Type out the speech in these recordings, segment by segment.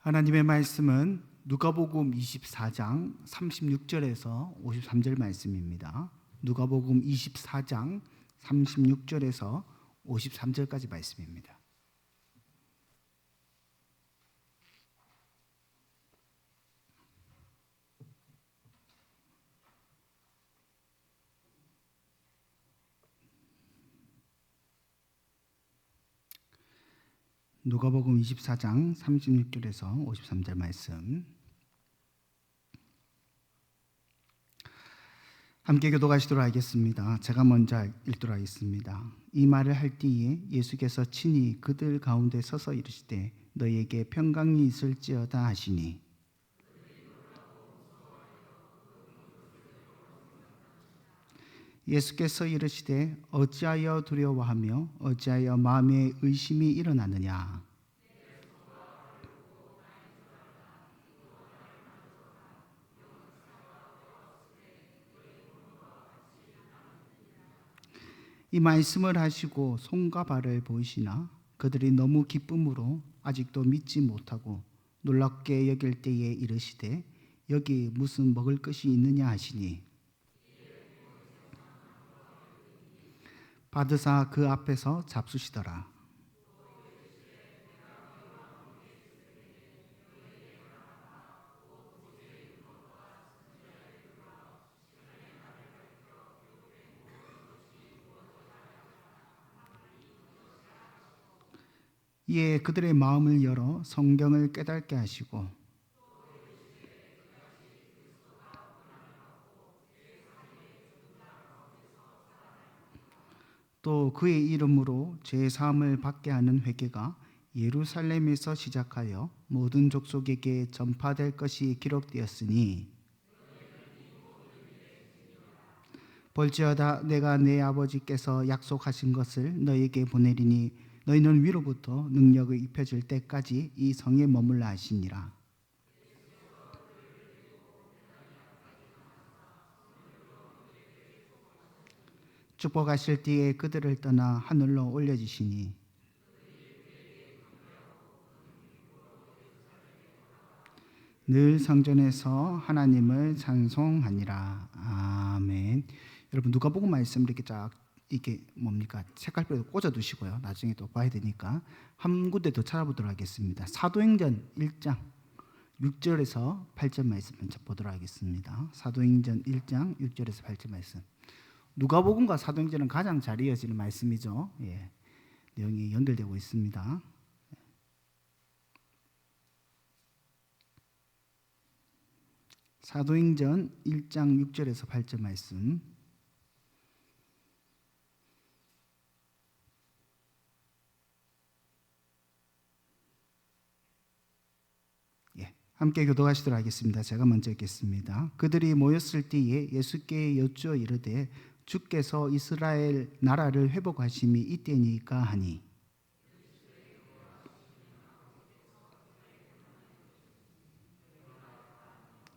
하나님의 말씀은 누가복음 24장 36절에서 53절 말씀입니다. 누가복음 24장 36절에서 53절까지 말씀입니다. 누가복음 24장 36절에서 53절 말씀, 함께 교독하시도록 하겠습니다. 제가 먼저 읽도록 하겠습니다. 이 말을 할 때에 예수께서 친히 그들 가운데 서서 이르시되 너희에게 평강이 있을지어다 하시니, 예수께서 이르시되 어찌하여 두려워하며 어찌하여 마음에 의심이 일어나느냐. 이 말씀을 하시고 손과 발을 보이시나 그들이 너무 기쁨으로 아직도 믿지 못하고 놀랍게 여길 때에 이르시되 여기 무슨 먹을 것이 있느냐 하시니, 받으사 그 앞에서 잡수시더라. 이에 그들의 마음을 열어 성경을 깨닫게 하시고 또 그의 이름으로 죄사함을 받게 하는 회개가 예루살렘에서 시작하여 모든 족속에게 전파될 것이 기록되었으니, 볼지어다 내가 내 아버지께서 약속하신 것을 너희에게 보내리니 너희는 위로부터 능력을 입혀질 때까지 이 성에 머물라 하시니라. 축복하실 때에 그들을 떠나 하늘로 올려지시니, 늘 성전에서 하나님을 찬송하니라. 아멘. 여러분, 누가복음 말씀 이렇게 쫙 이게 뭡니까? 색깔표로 꽂아 두시고요. 나중에 또 봐야 되니까 한 군데 더 찾아보도록 하겠습니다. 사도행전 1장 6절에서 8절 말씀 먼저 보도록 하겠습니다. 사도행전 1장 6절에서 8절 말씀. 누가복음과 사도행전은 가장 잘 이어지는 말씀이죠. 예, 내용이 연결되고 있습니다. 사도행전 1장 6절에서 8절 말씀. 함께 교독하시도록 하겠습니다. 제가 먼저 읽겠습니다. 그들이 모였을 때에 예수께 여쭈어 이르되 주께서 이스라엘 나라를 회복하심이 이때니까 하니,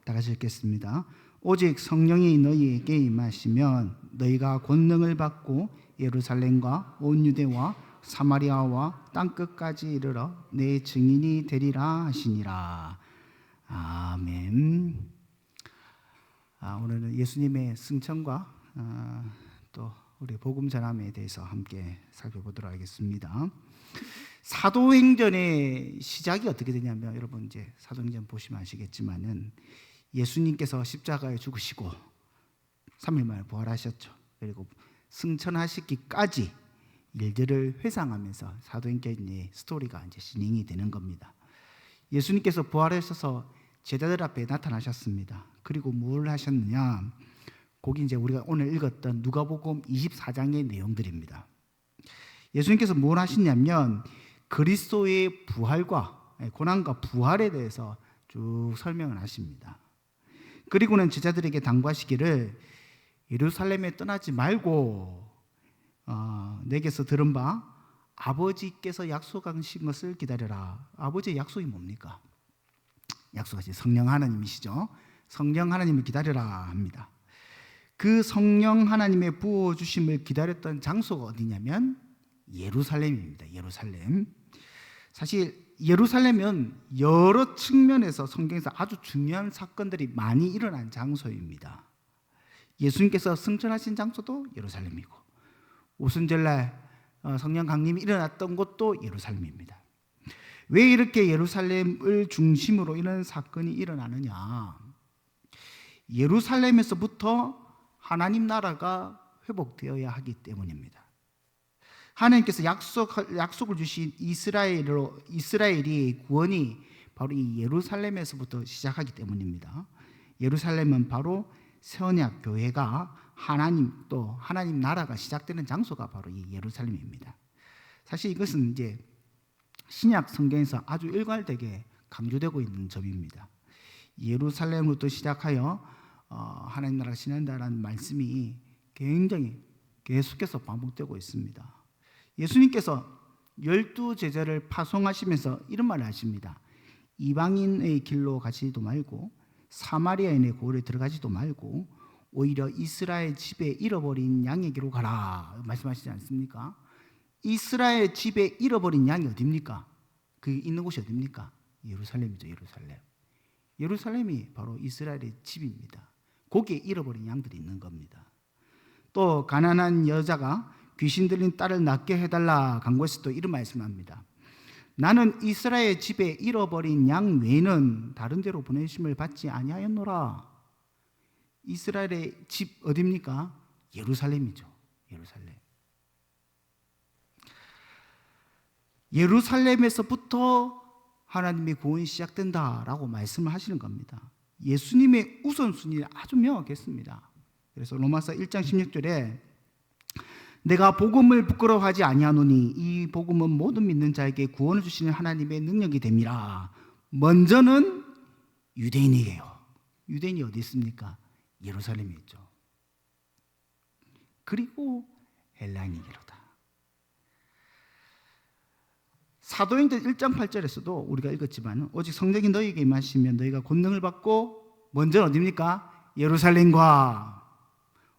다 같이 읽겠습니다. 오직 성령이 너희에게 임하시면 너희가 권능을 받고 예루살렘과 온 유대와 사마리아와 땅끝까지 이르러 내 증인이 되리라 하시니라. 아멘. 오늘은 예수님의 승천과 또 우리 복음 전함에 대해서 함께 살펴보도록 하겠습니다. 사도행전의 시작이 어떻게 되냐면, 여러분 이제 사도행전 보시면 아시겠지만은 예수님께서 십자가에 죽으시고 3일 만에 부활하셨죠. 그리고 승천하시기까지 일들을 회상하면서 사도행전의 스토리가 이제 진행이 되는 겁니다. 예수님께서 부활하셔서 제자들 앞에 나타나셨습니다. 그리고 뭘 하셨느냐? 거기 이제 우리가 오늘 읽었던 누가복음 24장의 내용들입니다. 예수님께서 뭘 하시냐면 그리스도의 부활과 고난과 부활에 대해서 쭉 설명을 하십니다. 그리고는 제자들에게 당부하시기를 예루살렘에 떠나지 말고 내게서 들은 바 아버지께서 약속하신 것을 기다려라. 아버지의 약속이 뭡니까? 약속하신 성령 하나님이시죠. 성령 하나님을 기다려라 합니다. 그 성령 하나님의 부어주심을 기다렸던 장소가 어디냐면 예루살렘입니다. 예루살렘. 사실 예루살렘은 여러 측면에서 성경에서 아주 중요한 사건들이 많이 일어난 장소입니다. 예수님께서 승천하신 장소도 예루살렘이고, 오순절날 성령 강림이 일어났던 곳도 예루살렘입니다. 왜 이렇게 예루살렘을 중심으로 이런 사건이 일어나느냐? 예루살렘에서부터 하나님 나라가 회복되어야 하기 때문입니다. 하나님께서 약속을 주신 이스라엘이 구원이 바로 이 예루살렘에서부터 시작하기 때문입니다. 예루살렘은 바로 새언약 교회가 하나님 나라가 시작되는 장소가 바로 이 예루살렘입니다. 사실 이것은 이제 신약 성경에서 아주 일관되게 강조되고 있는 점입니다. 예루살렘부터 시작하여 하나님 나라가 시작된다는 말씀이 굉장히 계속해서 반복되고 있습니다. 예수님께서 12 제자를 파송하시면서 이런 말을 하십니다. 이방인의 길로 가지도 말고 사마리아인의 고을에 들어가지도 말고 오히려 이스라엘 집에 잃어버린 양의 길로 가라 말씀하시지 않습니까? 이스라엘 집에 잃어버린 양이 어디입니까? 그 있는 곳이 어디입니까? 예루살렘이죠. 예루살렘이 바로 이스라엘의 집입니다. 거기에 잃어버린 양들이 있는 겁니다. 또 가난한 여자가 귀신 들린 딸을 낫게 해달라 간구해서 또 이런 말씀합니다. 나는 이스라엘 집에 잃어버린 양 외에는 다른 데로 보내심을 받지 아니하였노라. 이스라엘의 집 어디입니까? 예루살렘이죠. 예루살렘에서부터 하나님의 구원이 시작된다라고 말씀을 하시는 겁니다. 예수님의 우선순위는 아주 명확했습니다. 그래서 로마서 1장 16절에 내가 복음을 부끄러워하지 아니하노니 이 복음은 모든 믿는 자에게 구원을 주시는 하나님의 능력이 됨이라. 먼저는 유대인이에요. 유대인이 어디 있습니까? 예루살렘에 있죠. 그리고 헬라인이로다. 사도행전 1장 8절에서도 우리가 읽었지만 오직 성령이 너희에게 임하시면 너희가 권능을 받고 먼저 어디입니까? 예루살렘과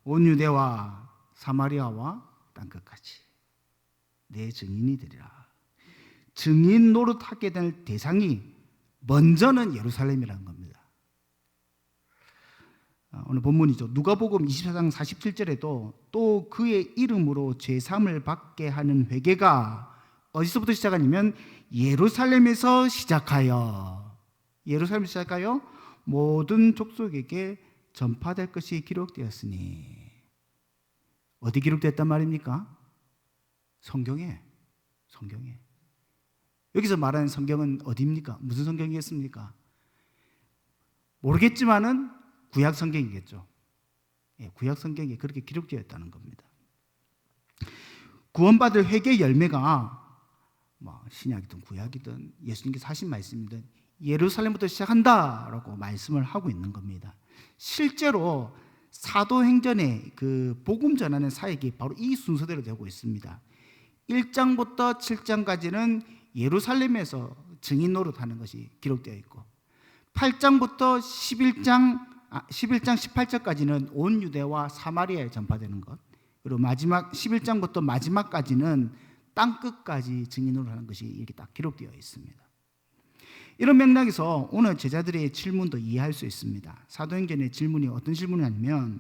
온 유대와 사마리아와 땅끝까지 내 증인이 되리라. 증인 노릇하게 될 대상이 먼저는 예루살렘이라는 겁니다. 오늘 본문이죠. 누가복음 24장 47절에도 또 그의 이름으로 죄사함을 받게 하는 회개가 어디서부터 시작하냐면 예루살렘에서 시작하여 모든 족속에게 전파될 것이 기록되었으니. 어디 기록됐단 말입니까? 성경에. 여기서 말하는 성경은 어디입니까? 무슨 성경이겠습니까? 모르겠지만은 구약 성경이겠죠. 구약 성경에 그렇게 기록되어 있다는 겁니다. 구원받을 회개의 열매가 신약이든 구약이든 예수님께서 하신 말씀이든 예루살렘부터 시작한다라고 말씀을 하고 있는 겁니다. 실제로 사도행전의 그 복음 전하는 사역이 바로 이 순서대로 되고 있습니다. 1장부터 7장까지는 예루살렘에서 증인 노릇하는 것이 기록되어 있고 8장부터 11장 18절까지는 온 유대와 사마리아에 전파되는 것, 그리고 마지막 11장부터 마지막까지는 땅끝까지 증인 노릇하는 것이 이렇게 딱 기록되어 있습니다. 이런 맥락에서 오늘 제자들의 질문도 이해할 수 있습니다. 사도행전의 질문이 어떤 질문이냐면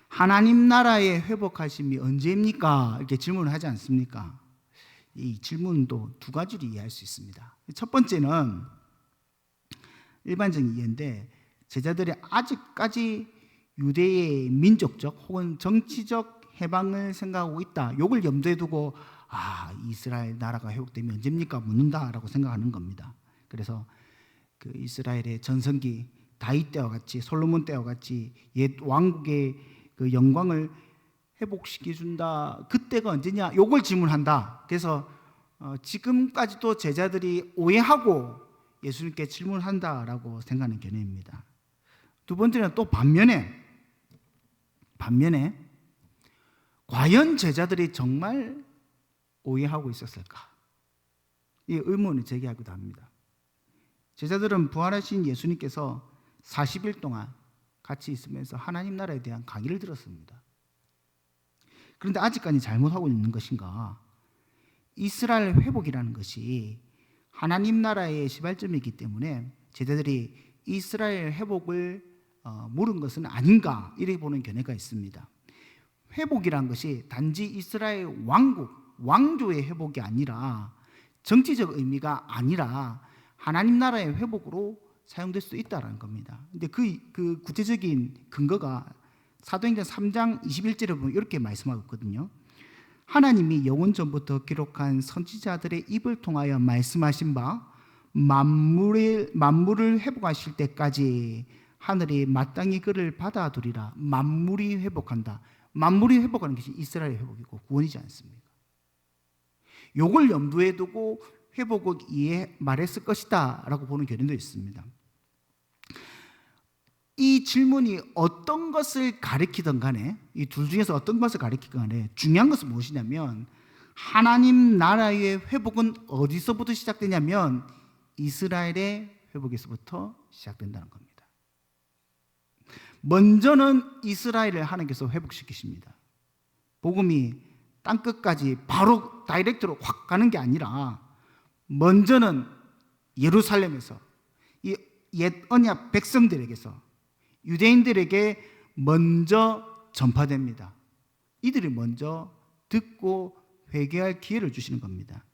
하나님 나라의 회복하심이 언제입니까? 이렇게 질문을 하지 않습니까? 이 질문도 두 가지로 이해할 수 있습니다. 첫 번째는 일반적인 이해인데 제자들이 아직까지 유대의 민족적 혹은 정치적 해방을 생각하고 있다. 이걸 염두에 두고 이스라엘 나라가 회복되면 언제입니까? 묻는다라고 생각하는 겁니다. 그래서 그 이스라엘의 전성기 다윗 때와 같이 솔로몬 때와 같이 옛 왕국의 그 영광을 회복시켜 준다. 그때가 언제냐? 이걸 질문한다. 그래서 지금까지도 제자들이 오해하고 예수님께 질문한다라고 생각하는 견해입니다. 두 번째는 또 반면에 과연 제자들이 정말 오해하고 있었을까? 이 의문을 제기하기도 합니다. 제자들은 부활하신 예수님께서 40일 동안 같이 있으면서 하나님 나라에 대한 강의를 들었습니다. 그런데 아직까지 잘못하고 있는 것인가? 이스라엘 회복이라는 것이 하나님 나라의 시발점이기 때문에 제자들이 이스라엘 회복을 물은 것은 아닌가 이렇게 보는 견해가 있습니다. 회복이란 것이 단지 이스라엘 왕국, 왕조의 회복이 아니라 정치적 의미가 아니라 하나님 나라의 회복으로 사용될 수 있다는 겁니다. 근데 그 구체적인 근거가 사도행전 3장 21절에 보면 이렇게 말씀하고 있거든요. 하나님이 영원 전부터 기록한 선지자들의 입을 통하여 말씀하신 바 만물을 회복하실 때까지 하늘이 마땅히 그를 받아두리라. 만물이 회복한다. 만물이 회복하는 것이 이스라엘 회복이고 구원이지 않습니까? 요걸 염두에 두고 회복을 말했을 것이다 라고 보는 견해도 있습니다. 이 질문이 어떤 것을 가리키든 간에 이 둘 중에서 어떤 것을 가리키든 간에 중요한 것은 무엇이냐면 하나님 나라의 회복은 어디서부터 시작되냐면 이스라엘의 회복에서부터 시작된다는 겁니다. 먼저는 이스라엘을 하나님께서 회복시키십니다. 복음이 땅끝까지 바로 다이렉트로 확 가는 게 아니라 먼저는 예루살렘에서 이 옛 언약 백성들에게서 유대인들에게 먼저 전파됩니다. 이들이 먼저 듣고 회개할 기회를 주시는 겁니다.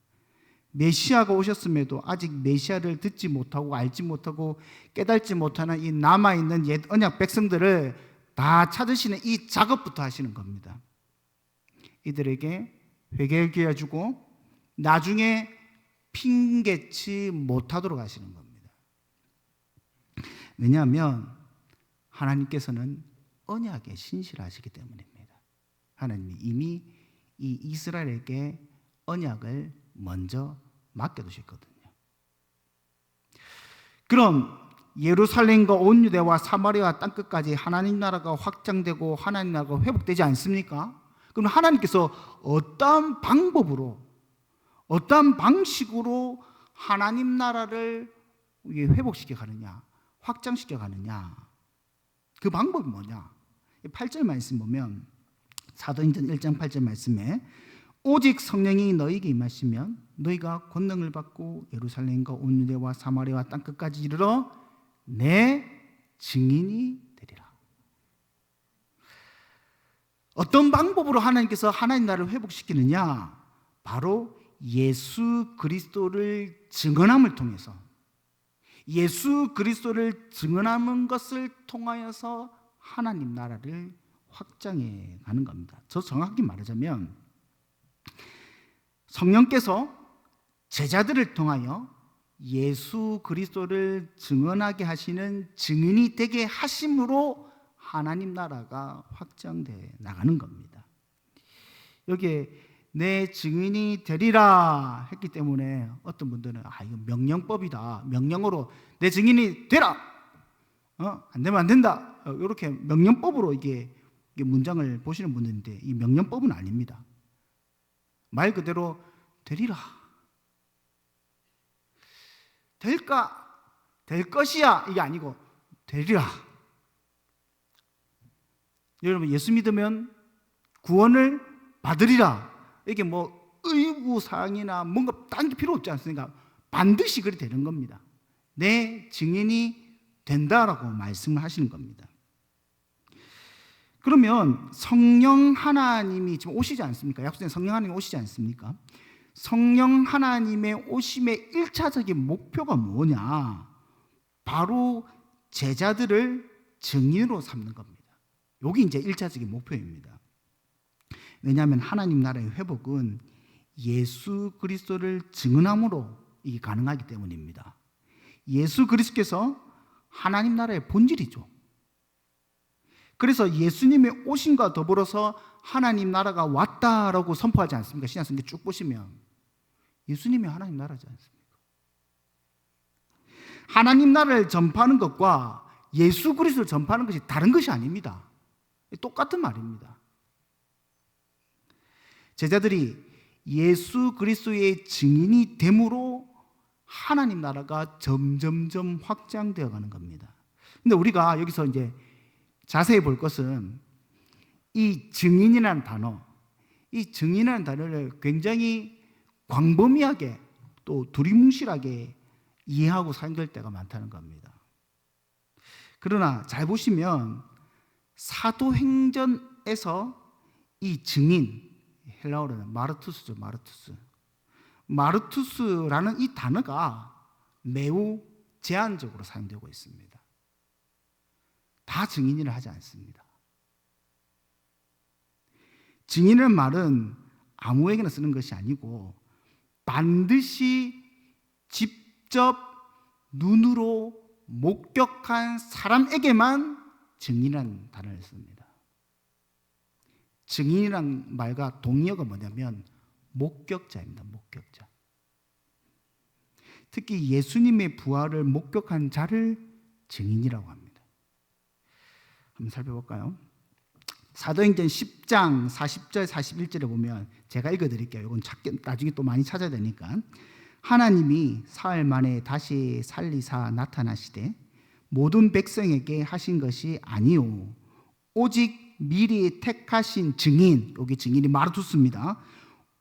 메시아가 오셨음에도 아직 메시아를 듣지 못하고 알지 못하고 깨닫지 못하는 이 남아있는 옛 언약 백성들을 다 찾으시는 이 작업부터 하시는 겁니다. 이들에게 회개할 기회 주고 나중에 핑계치 못하도록 하시는 겁니다. 왜냐하면 하나님께서는 언약에 신실하시기 때문입니다. 하나님이 이미 이 이스라엘에게 언약을 먼저 맡겨두셨거든요. 그럼 예루살렘과 온 유대와 사마리아 땅끝까지 하나님 나라가 확장되고 하나님 나라가 회복되지 않습니까? 그럼 하나님께서 어떠한 방법으로 어떠한 방식으로 하나님 나라를 회복시켜 가느냐, 확장시켜 가느냐, 그 방법이 뭐냐? 8절 말씀 보면 사도행전 1장 8절 말씀에 오직 성령이 너희에게 임하시면 너희가 권능을 받고 예루살렘과 온 유대와 사마리아 땅끝까지 이르러 내 증인이 되리라. 어떤 방법으로 하나님께서 하나님 나라를 회복시키느냐? 바로 예수 그리스도를 증언함을 통해서, 예수 그리스도를 증언하는 것을 통하여서 하나님 나라를 확장해 가는 겁니다. 저 정확히 말하자면 성령께서 제자들을 통하여 예수 그리스도를 증언하게 하시는 증인이 되게 하심으로 하나님 나라가 확장돼 나가는 겁니다. 여기에 내 증인이 되리라 했기 때문에 어떤 분들은 이거 명령법이다. 명령으로 내 증인이 되라. 안 되면 안 된다. 이렇게 명령법으로 이게 문장을 보시는 분들인데 이 명령법은 아닙니다. 말 그대로 되리라. 될까? 될 것이야. 이게 아니고 되리라. 여러분 예수 믿으면 구원을 받으리라. 이게 뭐 의무사항이나 뭔가 딴 게 필요 없지 않습니까? 반드시 그리 되는 겁니다. 내 증인이 된다라고 말씀을 하시는 겁니다. 그러면 성령 하나님이 지금 오시지 않습니까? 약속된 성령 하나님이 오시지 않습니까? 성령 하나님의 오심의 1차적인 목표가 뭐냐? 바로 제자들을 증인으로 삼는 겁니다. 여기 이제 1차적인 목표입니다. 왜냐하면 하나님 나라의 회복은 예수 그리스도를 증언함으로 이게 가능하기 때문입니다. 예수 그리스도께서 하나님 나라의 본질이죠. 그래서 예수님의 오심과 더불어서 하나님 나라가 왔다라고 선포하지 않습니까? 신약성경 쭉 보시면 예수님이 하나님 나라지 않습니까? 하나님 나라를 전파하는 것과 예수 그리스도를 전파하는 것이 다른 것이 아닙니다. 똑같은 말입니다. 제자들이 예수 그리스도의 증인이 됨으로 하나님 나라가 점점점 확장되어 가는 겁니다. 근데 우리가 여기서 이제 자세히 볼 것은 이 증인이라는 단어, 이 증인이라는 단어를 굉장히 광범위하게 또 두리뭉실하게 이해하고 사용될 때가 많다는 겁니다. 그러나 잘 보시면 사도행전에서 이 증인, 헬라어로는 마르투스죠. 마르투스라는 이 단어가 매우 제한적으로 사용되고 있습니다. 다 증인이라 하지 않습니다. 증인이라는 말은 아무에게나 쓰는 것이 아니고 반드시 직접 눈으로 목격한 사람에게만 증인이라는 단어를 씁니다. 증인이란 말과 동의어가 뭐냐면 목격자입니다. 목격자. 특히 예수님의 부활을 목격한 자를 증인이라고 합니다. 한번 살펴볼까요? 사도행전 10장 40절 41절에 보면 제가 읽어드릴게요. 이건 나중에 또 많이 찾아야 되니까. 하나님이 사흘 만에 다시 살리사 나타나시되 모든 백성에게 하신 것이 아니요 오직 미리 택하신 증인, 여기 증인이 마르투스입니다.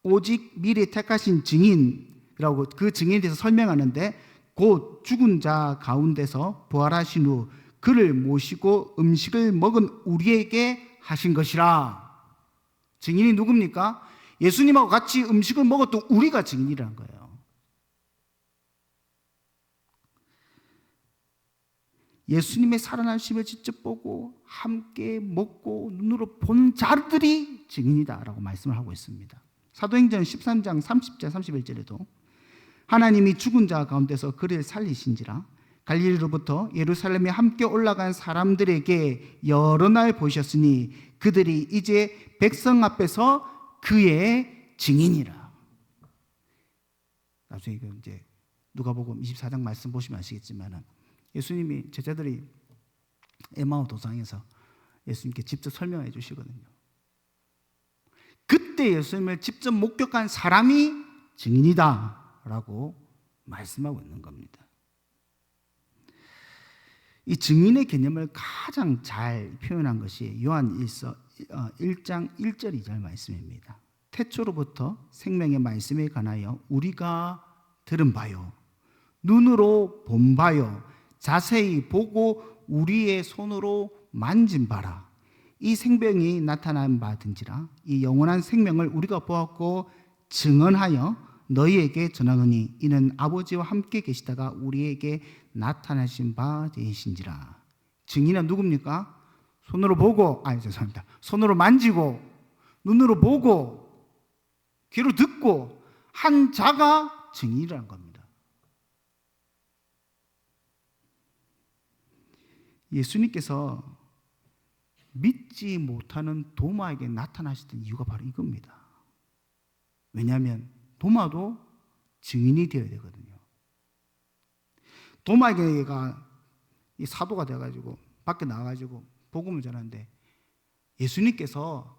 오직 미리 택하신 증인이라고 그 증인에 대해서 설명하는데 곧 죽은 자 가운데서 부활하신 후 그를 모시고 음식을 먹은 우리에게 하신 것이라. 증인이 누굽니까? 예수님하고 같이 음식을 먹었던 우리가 증인이라는 거예요. 예수님의 살아나심을 직접 보고 함께 먹고 눈으로 본 자들이 증인이다라고 말씀을 하고 있습니다. 사도행전 13장 30절 31절에도 하나님이 죽은 자 가운데서 그를 살리신지라 갈릴리로부터 예루살렘에 함께 올라간 사람들에게 여러 날 보셨으니 그들이 이제 백성 앞에서 그의 증인이라. 나중에 이제 누가복음 24장 말씀 보시면 아시겠지만은 예수님이 제자들이 에마오 도상에서 예수님께 직접 설명해 주시거든요. 그때 예수님을 직접 목격한 사람이 증인이다라고 말씀하고 있는 겁니다. 이 증인의 개념을 가장 잘 표현한 것이 요한일서 1장 1절 2절 말씀입니다. 태초로부터 생명의 말씀에 관하여 우리가 들은 바요 눈으로 본 바요 자세히 보고 우리의 손으로 만진 바라. 이 생명이 나타난 바든지라 이 영원한 생명을 우리가 보았고 증언하여 너희에게 전하노니 이는 아버지와 함께 계시다가 우리에게 나타나신 바 되신지라. 증인은 누굽니까? 손으로 보고 손으로 만지고 눈으로 보고 귀로 듣고 한 자가 증인이라는 겁니다. 예수님께서 믿지 못하는 도마에게 나타나셨던 이유가 바로 이겁니다. 왜냐하면 도마도 증인이 되어야 되거든요. 도마에게가 이 사도가 돼가지고 밖에 나가가지고 복음을 전하는데 예수님께서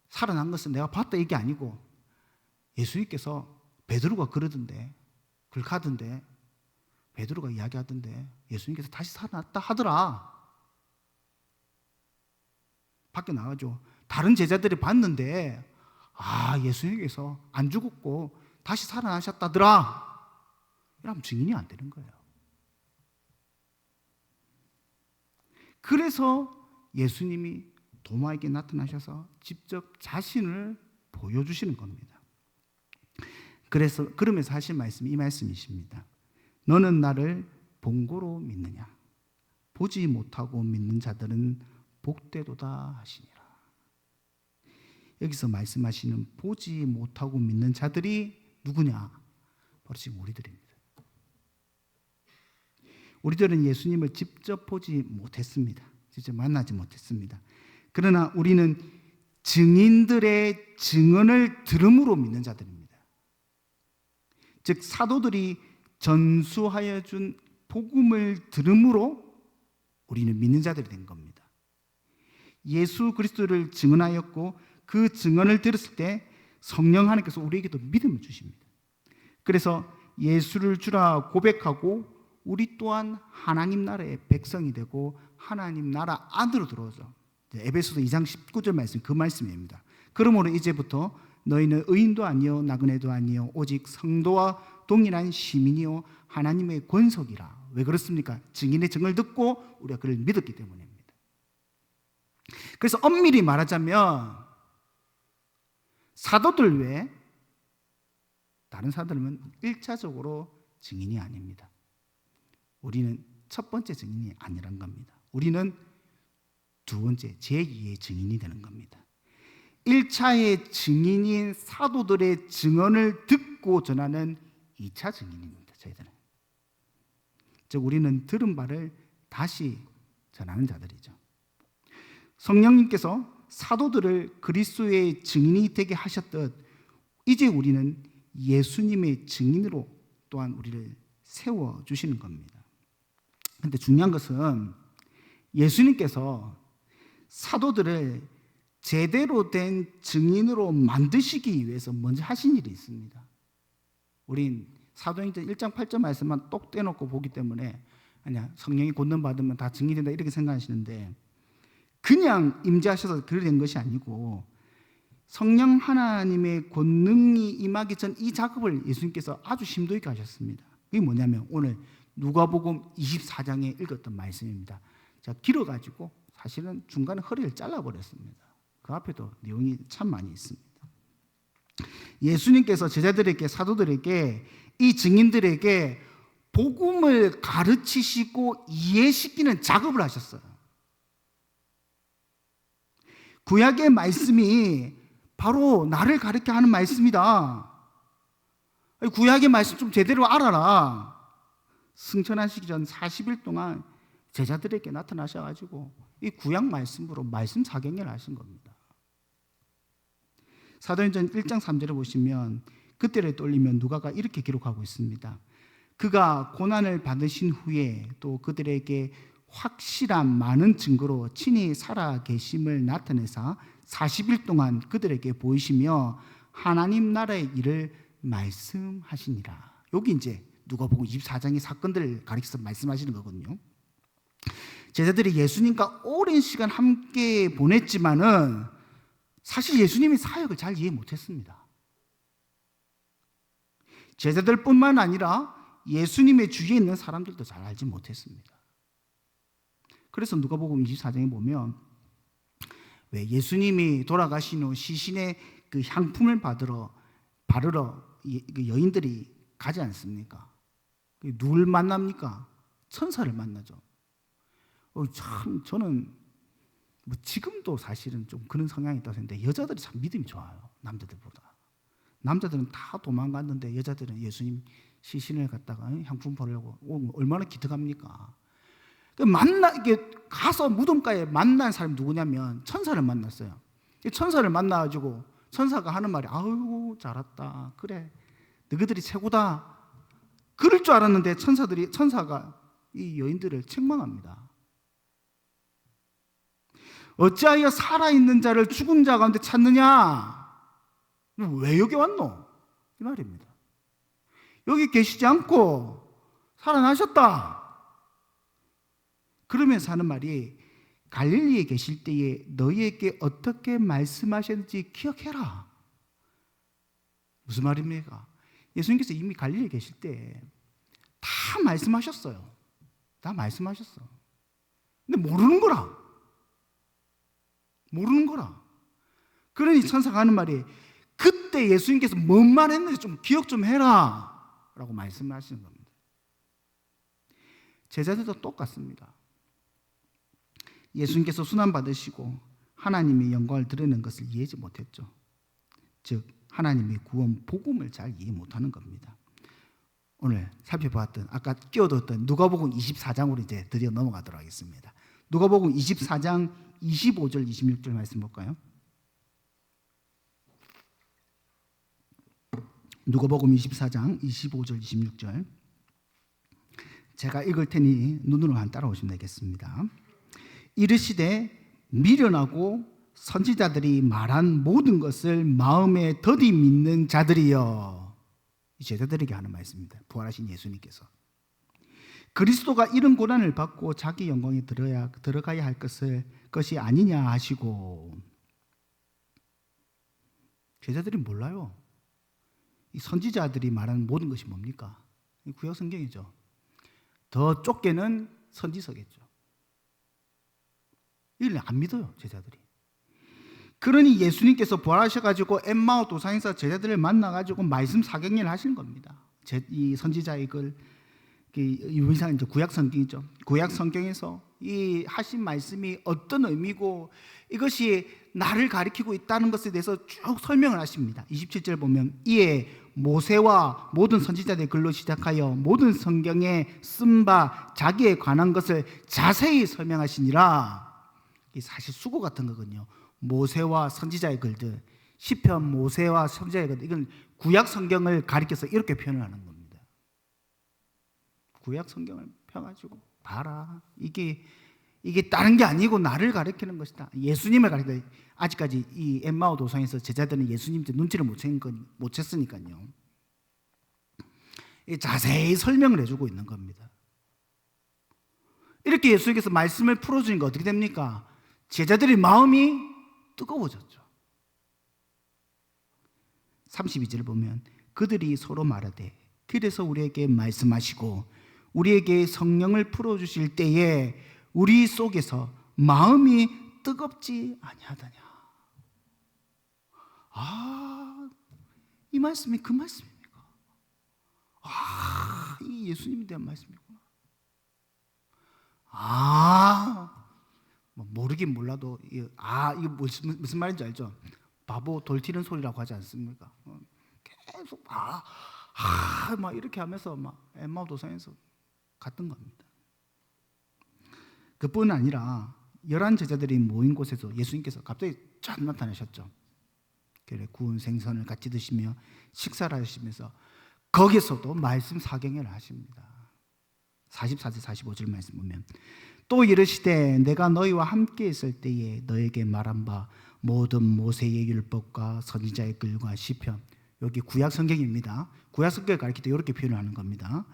살아난 것은 내가 봤다 이게 아니고 예수님께서 베드로가 그러던데 글카던데 베드로가 이야기하던데 예수님께서 다시 살아났다 하더라. 밖에 나가죠. 다른 제자들이 봤는데 예수님께서 안 죽었고 다시 살아나셨다더라. 이러면 증인이 안 되는 거예요. 그래서 예수님이 도마에게 나타나셔서 직접 자신을 보여주시는 겁니다. 그러면서 하신 말씀이 이 말씀이십니다. 너는 나를 본고로 믿느냐? 보지 못하고 믿는 자들은 복되도다 하시니라. 여기서 말씀하시는 보지 못하고 믿는 자들이 누구냐? 바로 지금 우리들입니다. 우리들은 예수님을 직접 보지 못했습니다. 직접 만나지 못했습니다. 그러나 우리는 증인들의 증언을 들음으로 믿는 자들입니다. 즉 사도들이 전수하여 준 복음을 들음으로 우리는 믿는 자들이 된 겁니다. 예수 그리스도를 증언하였고 그 증언을 들었을 때 성령 하나님께서 우리에게도 믿음을 주십니다. 그래서 예수를 주라 고백하고 우리 또한 하나님 나라의 백성이 되고 하나님 나라 안으로 들어오죠. 에베소서 2장 19절 말씀 그 말씀입니다. 그러므로 이제부터 너희는 의인도 아니요 나그네도 아니요 오직 성도와 동일한 시민이요 하나님의 권속이라. 왜 그렇습니까? 증인의 증을 듣고 우리가 그를 믿었기 때문입니다. 그래서 엄밀히 말하자면 사도들 외에 다른 사도들은 1차적으로 증인이 아닙니다. 우리는 첫 번째 증인이 아니란 겁니다. 우리는 두 번째, 제2의 증인이 되는 겁니다. 1차의 증인인 사도들의 증언을 듣고 전하는 2차 증인입니다. 저희들은. 즉 우리는 들은 바를 다시 전하는 자들이죠. 성령님께서 사도들을 그리스도의 증인이 되게 하셨듯 이제 우리는 예수님의 증인으로 또한 우리를 세워주시는 겁니다. 그런데 중요한 것은 예수님께서 사도들을 제대로 된 증인으로 만드시기 위해서 먼저 하신 일이 있습니다. 우린 사도행전 1장 8절 말씀만 똑 떼놓고 보기 때문에 아니야 성령이 권능받으면 다 증인이 된다 이렇게 생각하시는데 그냥 임재하셔서 그렇게 된 것이 아니고 성령 하나님의 권능이 임하기 전 이 작업을 예수님께서 아주 심도 있게 하셨습니다. 그게 뭐냐면 오늘 누가복음 24장에 읽었던 말씀입니다. 자, 길어가지고 사실은 중간에 허리를 잘라버렸습니다. 그 앞에도 내용이 참 많이 있습니다. 예수님께서 제자들에게 사도들에게 이 증인들에게 복음을 가르치시고 이해시키는 작업을 하셨어요. 구약의 말씀이 바로 나를 가르쳐 하는 말씀이다. 구약의 말씀 좀 제대로 알아라. 승천하시기 전 40일 동안 제자들에게 나타나셔가지고 이 구약 말씀으로 말씀 사경을 하신 겁니다. 사도행전 1장 3절에 보시면 그때를 떠올리면 누가가 이렇게 기록하고 있습니다. 그가 고난을 받으신 후에 또 그들에게 확실한 많은 증거로 친히 살아 계심을 나타내사 40일 동안 그들에게 보이시며 하나님 나라의 일을 말씀하시니라. 여기 이제 누가복음 24장의 사건들을 가리켜서 말씀하시는 거거든요. 제자들이 예수님과 오랜 시간 함께 보냈지만은 사실 예수님의 사역을 잘 이해 못했습니다. 제자들뿐만 아니라 예수님의 주위에 있는 사람들도 잘 알지 못했습니다. 그래서 누가복음 24장에 보면 왜 예수님이 돌아가신 후 시신의 그 향품을 바르러 여인들이 가지 않습니까? 누굴 만납니까? 천사를 만나죠. 참 저는 뭐 지금도 사실은 좀 그런 성향이 있다고 생각하는데 여자들이 참 믿음이 좋아요. 남자들보다. 남자들은 다 도망갔는데 여자들은 예수님 시신을 갖다가 향품 바르려고 얼마나 기특합니까? 이게 가서 무덤가에 만난 사람이 누구냐면 천사를 만났어요. 천사를 만나가지고 천사가 하는 말이 아유 잘했다. 그래 너희들이 최고다. 그럴 줄 알았는데 천사가 이 여인들을 책망합니다. 어찌하여 살아있는 자를 죽은 자 가운데 찾느냐? 왜 여기 왔노? 이 말입니다. 여기 계시지 않고 살아나셨다. 그러면서 하는 말이 갈릴리에 계실 때에 너희에게 어떻게 말씀하셨는지 기억해라. 무슨 말입니까? 예수님께서 이미 갈릴리에 계실 때 다 말씀하셨어요. 다 말씀하셨어. 근데 모르는 거라. 그러니 천사가 하는 말이 그때 예수님께서 뭔 말 했는지 좀 기억 좀 해라 라고 말씀하시는 겁니다. 제자들도 똑같습니다. 예수님께서 순환받으시고 하나님의 영광을 드러내는 것을 이해하지 못했죠. 즉 하나님의 구원 복음을 잘 이해 못하는 겁니다. 오늘 살펴보았던 아까 끼워뒀던 누가복음 24장으로 이제 드디어 넘어가도록 하겠습니다. 누가복음 24장 25절 26절 말씀 볼까요? 누가복음 24장 25절 26절 제가 읽을 테니 눈으로만 따라오시면 되겠습니다. 이르시되 미련하고 선지자들이 말한 모든 것을 마음에 더디 믿는 자들이여. 이 제자들에게 하는 말씀입니다. 부활하신 예수님께서 그리스도가 이런 고난을 받고 자기 영광에 들어가야 할 것이 아니냐 하시고 제자들이 몰라요. 이 선지자들이 말하는 모든 것이 뭡니까? 구약 성경이죠. 더 좁게는 선지서겠죠. 이걸 안 믿어요, 제자들이. 그러니 예수님께서 부활하셔가지고 엠마오 도상에서 제자들을 만나가지고 말씀 사경을 하시는 겁니다. 이 선지자의 글, 유일한 이제 구약 성경이죠. 구약 성경에서 이 하신 말씀이 어떤 의미고 이것이 나를 가리키고 있다는 것에 대해서 쭉 설명을 하십니다. 27절 보면 이에 모세와 모든 선지자들의 글로 시작하여 모든 성경에 쓴 바 자기에 관한 것을 자세히 설명하시니라. 이 사실 수고 같은 거거든요. 모세와 선지자의 글들, 시편 모세와 선지자의 글들, 이건 구약 성경을 가리켜서 이렇게 표현을 하는 겁니다. 구약 성경을 펴가지고 봐라, 이게 다른 게 아니고 나를 가리키는 것이다. 예수님을 가리켜. 아직까지 이 엠마오 도상에서 제자들은 예수님 눈치를 못 챘으니까요. 자세히 설명을 해주고 있는 겁니다. 이렇게 예수님께서 말씀을 풀어주니까 어떻게 됩니까? 제자들의 마음이 뜨거워졌죠. 32절을 보면 그들이 서로 말하되 그래서 우리에게 말씀하시고 우리에게 성령을 풀어주실 때에 우리 속에서 마음이 뜨겁지 아니하더냐. 이 말씀이 그 말씀입니까? 이 예수님에 대한 말씀이구나. 모르긴 몰라도 이게 무슨 말인지 알죠? 바보 돌 튀는 소리라고 하지 않습니까? 계속 막 이렇게 하면서 막 엠마오 도상에서 갔던 겁니다. 그뿐 아니라 11 제자들이 모인 곳에서 예수님께서 갑자기 쫙 나타나셨죠. 그래 구운 생선을 같이 드시며 식사를 하시면서 거기서도 말씀 사경을 하십니다. 44절 45절 말씀 보면 또 이르시되 내가 너희와 함께 있을 때에 너에게 말한 바 모든 모세의 율법과 선지자의 글과 시편, 여기 구약 성경입니다. 구약 성경을 가리킬 때 이렇게 표현을 하는 겁니다.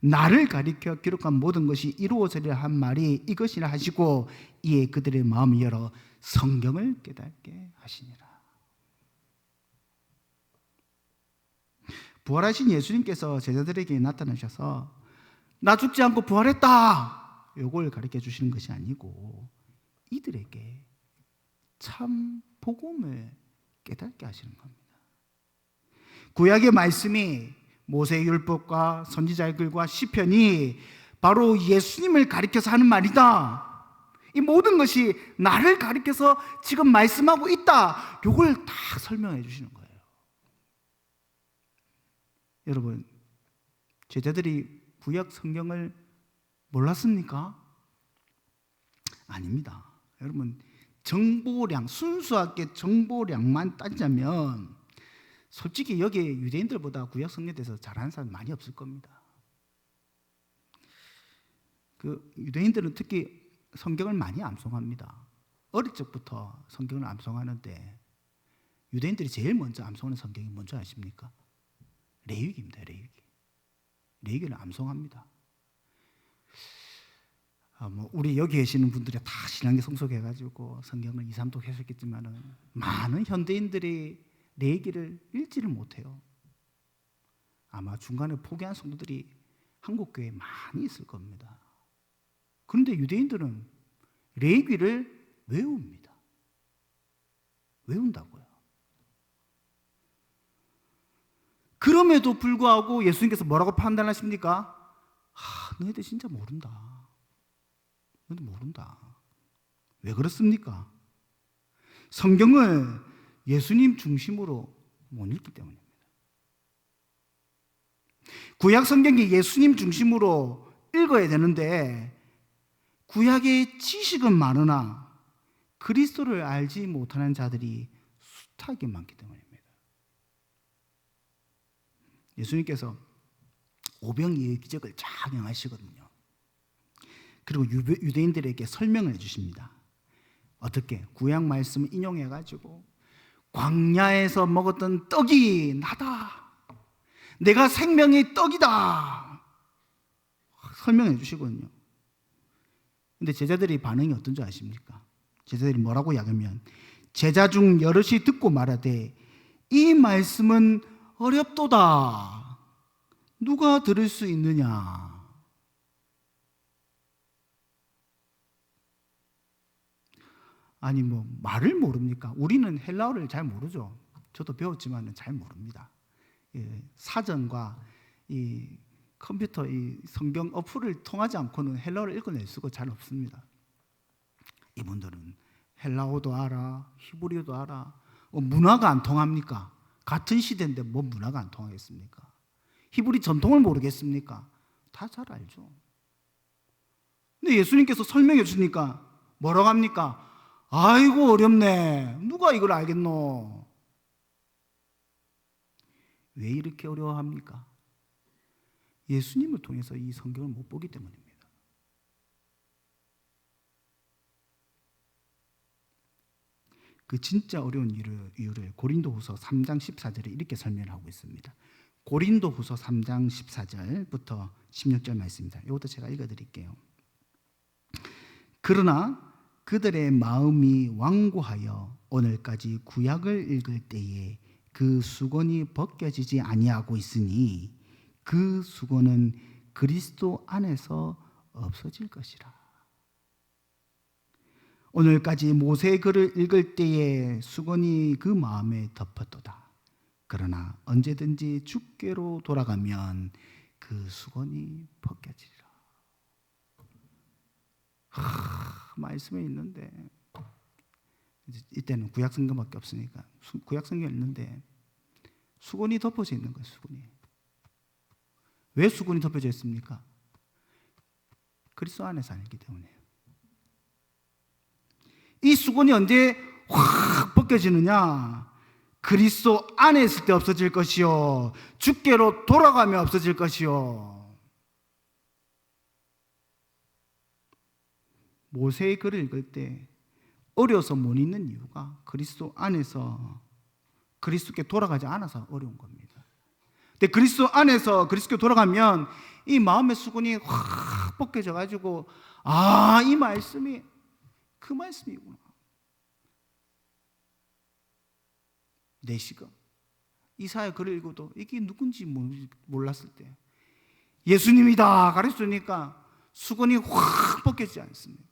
나를 가리켜 기록한 모든 것이 이루어지리라 한 말이 이것이라 하시고 이에 그들의 마음을 열어 성경을 깨닫게 하시니라. 부활하신 예수님께서 제자들에게 나타나셔서 나 죽지 않고 부활했다, 이걸 가르쳐 주시는 것이 아니고 이들에게 참 복음을 깨닫게 하시는 겁니다. 구약의 말씀이 모세의 율법과 선지자의 글과 시편이 바로 예수님을 가리켜서 하는 말이다. 이 모든 것이 나를 가리켜서 지금 말씀하고 있다. 이걸 다 설명해 주시는 거예요. 여러분, 제자들이 구약 성경을 몰랐습니까? 아닙니다. 여러분, 정보량, 순수하게 정보량만 따지자면 솔직히 여기 유대인들보다 구약 성경에 대해서 잘하는 사람 많이 없을 겁니다. 유대인들은 특히 성경을 많이 암송합니다. 어릴 적부터 성경을 암송하는데 유대인들이 제일 먼저 암송하는 성경이 뭔지 아십니까? 레위기입니다. 레위기를 암송합니다. 우리 여기 계시는 분들이 다 신앙에 성숙해가지고 성경을 2, 3독 하셨겠지만은 많은 현대인들이 레위기를 읽지를 못해요. 아마 중간에 포기한 성도들이 한국 교회에 많이 있을 겁니다. 그런데 유대인들은 레위기를 외웁니다. 외운다고요. 그럼에도 불구하고 예수님께서 뭐라고 판단하십니까? 너희들 진짜 모른다. 너희들 모른다. 왜 그렇습니까? 성경을 예수님 중심으로 못 읽기 때문입니다. 구약 성경이 예수님 중심으로 읽어야 되는데 구약의 지식은 많으나 그리스도를 알지 못하는 자들이 숱하게 많기 때문입니다. 예수님께서 오병이의 기적을 쫙 행하시거든요. 그리고 유대인들에게 설명을 해주십니다. 어떻게? 구약 말씀을 인용해가지고 광야에서 먹었던 떡이 나다. 내가 생명의 떡이다. 설명해 주시거든요. 근데 제자들이 반응이 어떤 줄 아십니까? 제자들이 뭐라고 야기하면 제자 중 여럿이 듣고 말하되 이 말씀은 어렵도다. 누가 들을 수 있느냐? 아니 뭐 말을 모릅니까? 우리는 헬라어를 잘 모르죠. 저도 배웠지만 잘 모릅니다. 사전과 이 컴퓨터 이 성경 어플을 통하지 않고는 헬라어를 읽어낼 수가 잘 없습니다. 이분들은 헬라어도 알아, 히브리어도 알아. 문화가 안 통합니까? 같은 시대인데 뭐 문화가 안 통하겠습니까? 히브리 전통을 모르겠습니까? 다 잘 알죠. 근데 예수님께서 설명해 주니까 뭐라고 합니까? 아이고 어렵네. 누가 이걸 알겠노? 왜 이렇게 어려워합니까? 예수님을 통해서 이 성경을 못 보기 때문입니다. 그 진짜 어려운 이유를 고린도후서 3장 14절에 이렇게 설명하고 있습니다. 고린도후서 3장 14절부터 16절 말씀입니다. 이것도 제가 읽어드릴게요. 그러나 그들의 마음이 완고하여 오늘까지 구약을 읽을 때에 그 수건이 벗겨지지 아니하고 있으니 그 수건은 그리스도 안에서 없어질 것이라. 오늘까지 모세의 글을 읽을 때에 수건이 그 마음에 덮었도다. 그러나 언제든지 주께로 돌아가면 그 수건이 벗겨지리라. 말씀에 있는데 이때는 구약 성경밖에 없으니까 구약 성경이 있는데 수건이 덮어져 있는 거예요. 수건이. 왜 수건이 덮여져 있습니까? 그리스도 안에서 아니기 때문에요. 이 수건이 언제 확 벗겨지느냐? 그리스도 안에 있을 때 없어질 것이요 주께로 돌아가면 없어질 것이요. 모세의 글을 읽을 때 어려서 못 읽는 이유가 그리스도 안에서 그리스도께 돌아가지 않아서 어려운 겁니다. 근데 그리스도 안에서 그리스도께 돌아가면 이 마음의 수건이 확 벗겨져 가지고 이 말씀이 그 말씀이구나. 내시가 이사야 글을 읽어도 이게 누군지 몰랐을 때 예수님이다 가르쳐주니까 수건이 확 벗겨지지 않습니다.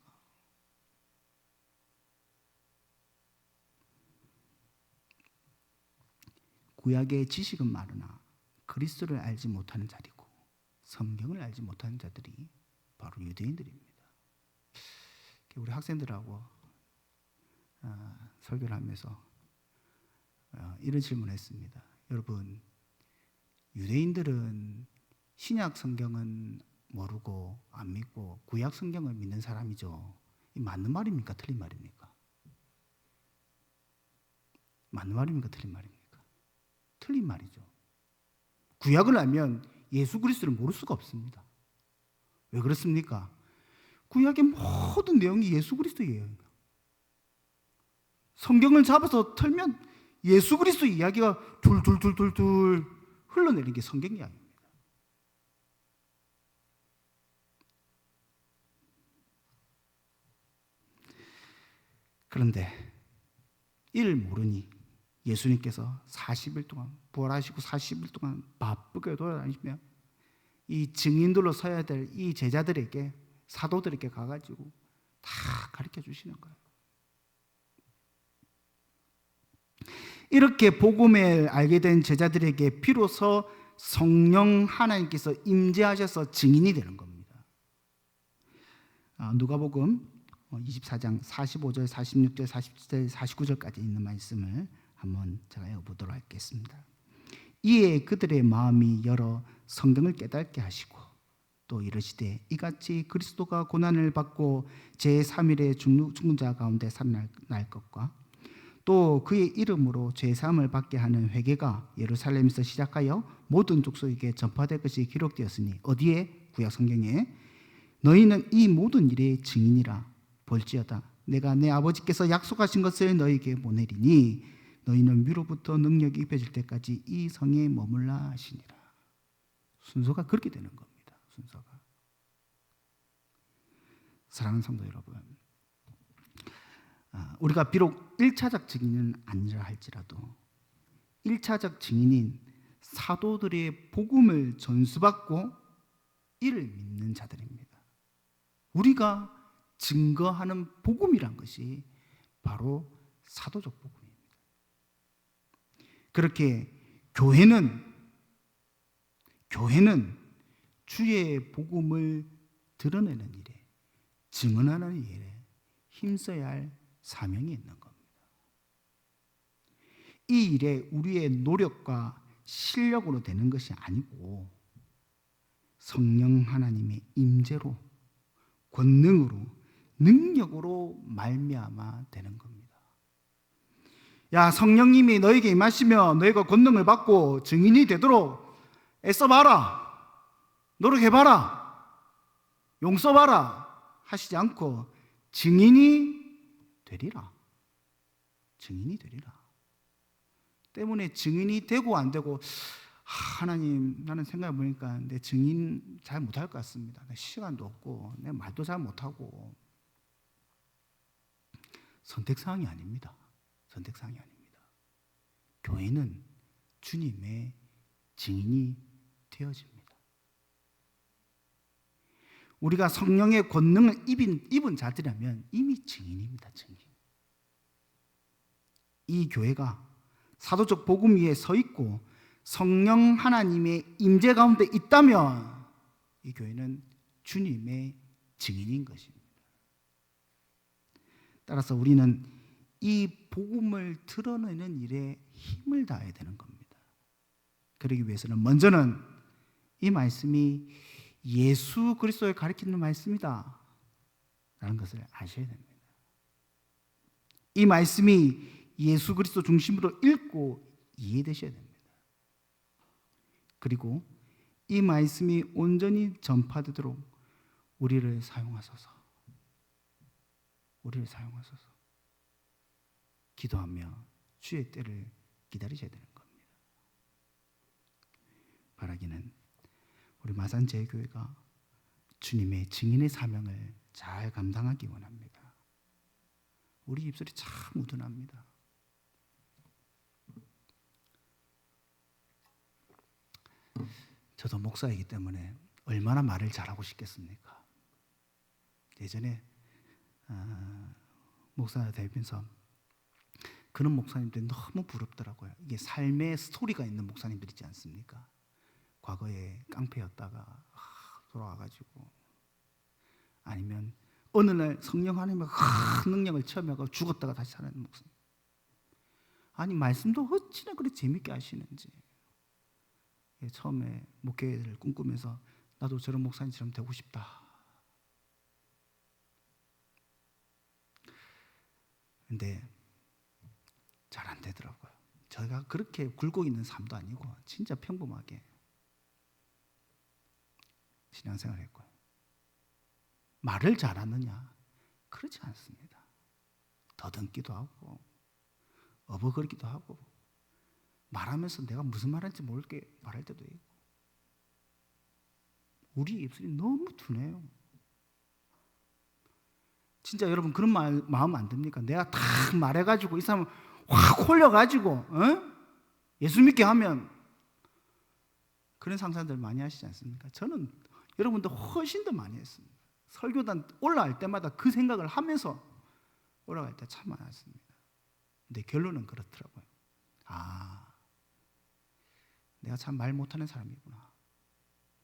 구약의 지식은 많으나 그리스도를 알지 못하는 자리고 성경을 알지 못하는 자들이 바로 유대인들입니다. 우리 학생들하고 설교를 하면서 이런 질문을 했습니다. 여러분, 유대인들은 신약 성경은 모르고 안 믿고 구약 성경을 믿는 사람이죠. 이 맞는 말입니까? 틀린 말입니까? 맞는 말입니까? 틀린 말입니까? 틀린 말이죠. 구약을 알면 예수 그리스도를 모를 수가 없습니다. 왜 그렇습니까? 구약의 모든 내용이 예수 그리스도예요. 성경을 잡아서 털면 예수 그리스도 이야기가 둘둘둘둘둘 흘러내리는 게 성경 이야기입니다. 그런데 이를 모르니 예수님께서 40일 동안 부활하시고 40일 동안 바쁘게 돌아다니시며 이 증인들로 서야 될 이 제자들에게 사도들에게 가가지고 다 가르쳐 주시는 거예요. 이렇게 복음을 알게 된 제자들에게 비로소 성령 하나님께서 임재하셔서 증인이 되는 겁니다. 누가복음 24장 45절, 46절, 47절, 49절까지 있는 말씀을 한번 제가 읽어보도록 하겠습니다. 이에 그들의 마음이 열어 성경을 깨닫게 하시고 또 이르시되 이같이 그리스도가 고난을 받고 제3일에 죽는 자 가운데 살아날 것과 또 그의 이름으로 죄사함을 받게 하는 회개가 예루살렘에서 시작하여 모든 족속에게 전파될 것이 기록되었으니 어디에? 구약 성경에 너희는 이 모든 일의 증인이라. 볼지어다 내가 내 아버지께서 약속하신 것을 너희에게 보내리니 너희는 위로부터 능력이 입혀질 때까지 이 성에 머물라 하시니라. 순서가 그렇게 되는 겁니다. 순서가. 사랑하는 성도 여러분, 우리가 비록 1차적 증인은 아니라 할지라도 1차적 증인인 사도들의 복음을 전수받고 이를 믿는 자들입니다. 우리가 증거하는 복음이란 것이 바로 사도적 복음입니다. 그렇게 교회는 주의 복음을 드러내는 일에, 증언하는 일에 힘써야 할 사명이 있는 겁니다. 이 일에 우리의 노력과 실력으로 되는 것이 아니고 성령 하나님의 임재로, 권능으로, 능력으로 말미암아 되는 겁니다. 야, 성령님이 너에게 임하시며 너희가 권능을 받고 증인이 되도록 애써봐라, 노력해봐라, 용서봐라 하시지 않고 증인이 되리라. 증인이 되리라. 때문에 증인이 되고 안 되고, 하나님, 나는 생각해보니까 내 증인 잘 못할 것 같습니다. 내 시간도 없고 내 말도 잘 못하고. 선택사항이 아닙니다. 선택사항이 아닙니다. 교회는 주님의 증인이 되어집니다. 우리가 성령의 권능을 입은 자들이라면 이미 증인입니다. 증인. 이 교회가 사도적 복음 위에 서 있고 성령 하나님의 임재 가운데 있다면 이 교회는 주님의 증인인 것입니다. 따라서 우리는 이 복음을 드러내는 일에 힘을 다해야 되는 겁니다. 그러기 위해서는 먼저는 이 말씀이 예수 그리스도를 가리키는 말씀이다 라는 것을 아셔야 됩니다. 이 말씀이 예수 그리스도 중심으로 읽고 이해되셔야 됩니다. 그리고 이 말씀이 온전히 전파되도록 우리를 사용하소서. 우리를 사용하소서. 기도하며 주의 때를 기다리셔야 되는 겁니다. 바라기는 우리 마산제일교회가 주님의 증인의 사명을 잘 감당하기 원합니다. 우리 입술이 참 우둔합니다. 저도 목사이기 때문에 얼마나 말을 잘하고 싶겠습니까? 예전에 목사 되면서 그런 목사님들이 너무 부럽더라고요. 이게 삶의 스토리가 있는 목사님들 있지 않습니까? 과거에 깡패였다가 돌아와가지고, 아니면 어느 날 성령 하나님의 큰 능력을 체험하고 죽었다가 다시 살아나는 목사님. 아니, 말씀도 어찌나 그렇게 재밌게 하시는지. 처음에 목회를 꿈꾸면서 나도 저런 목사님처럼 되고 싶다. 근데 잘 안 되더라고요. 제가 그렇게 굴고 있는 삶도 아니고 진짜 평범하게 신앙생활을 했고요. 말을 잘하느냐? 그렇지 않습니다. 더듬기도 하고 어버거리기도 하고 말하면서 내가 무슨 말할지 모르게 말할 때도 있고. 우리 입술이 너무 둔해요. 진짜 여러분 그런 마음 안 듭니까? 내가 다 말해가지고 이 사람 확 홀려가지고 예수 믿게 하면, 그런 상상들 많이 하시지 않습니까? 저는 여러분도 훨씬 더 많이 했습니다. 설교단 올라갈 때마다 그 생각을 하면서 올라갈 때 참 많았습니다. 근데 결론은 그렇더라고요. 내가 참 말 못하는 사람이구나.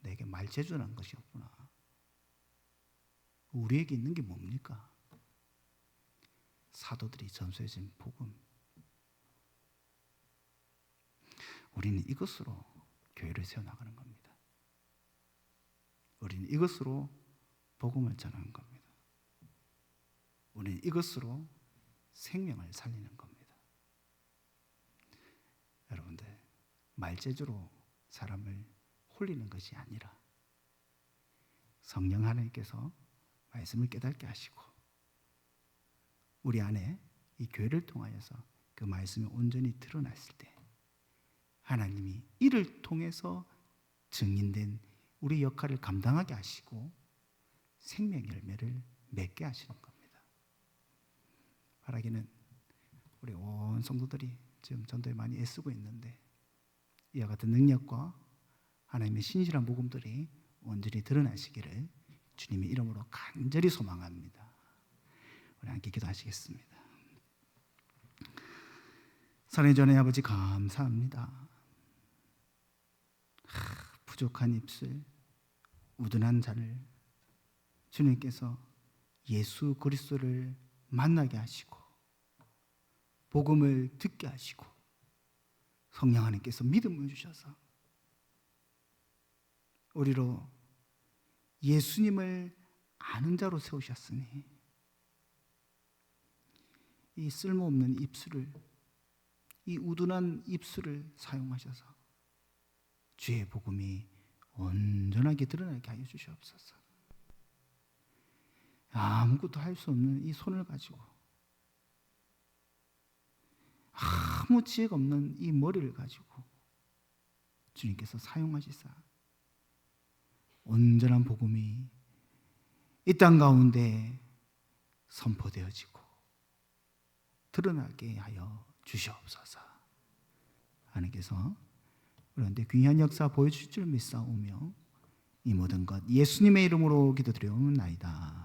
내게 말 재주라는 것이 없구나. 우리에게 있는 게 뭡니까? 사도들이 전수해준 복음. 우리는 이것으로 교회를 세워나가는 겁니다. 우리는 이것으로 복음을 전하는 겁니다. 우리는 이것으로 생명을 살리는 겁니다. 여러분들, 말재주로 사람을 홀리는 것이 아니라 성령 하나님께서 말씀을 깨닫게 하시고 우리 안에 이 교회를 통하여서 그 말씀이 온전히 드러났을 때 하나님이 이를 통해서 증인된 우리 역할을 감당하게 하시고 생명 열매를 맺게 하시는 겁니다. 바라기는 우리 온 성도들이 지금 전도에 많이 애쓰고 있는데 이와 같은 능력과 하나님의 신실한 복음들이 온전히 드러나시기를 주님의 이름으로 간절히 소망합니다. 우리 함께 기도하시겠습니다. 사랑의 전의 아버지 감사합니다. 부족한 입술, 우둔한 잔을 주님께서 예수 그리스도를 만나게 하시고 복음을 듣게 하시고 성령 하나님께서 믿음을 주셔서 우리로 예수님을 아는 자로 세우셨으니 이 쓸모없는 입술을, 이 우둔한 입술을 사용하셔서 주의 복음이 온전하게 드러나게 하여 주시옵소서. 아무것도 할 수 없는 이 손을 가지고, 아무 지혜가 없는 이 머리를 가지고 주님께서 사용하시사 온전한 복음이 이 땅 가운데 선포되어지고 드러나게 하여 주시옵소서. 하나님께서 그런데 귀한 역사 보여주실 줄 믿사오며 이 모든 것 예수님의 이름으로 기도드려옵나이다.